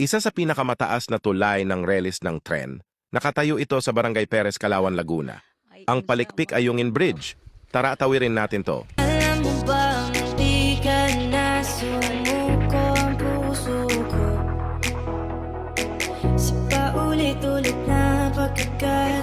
Isa sa pinakamataas na tulay ng relis ng tren, nakatayo ito sa Barangay Perez, Calauan, Laguna. Ang palikpik ay Yungin Bridge. Tara, tawirin natin to. Alam mo bang di ka na sumuko ang puso ko sa paulit-ulit na pagkakataon?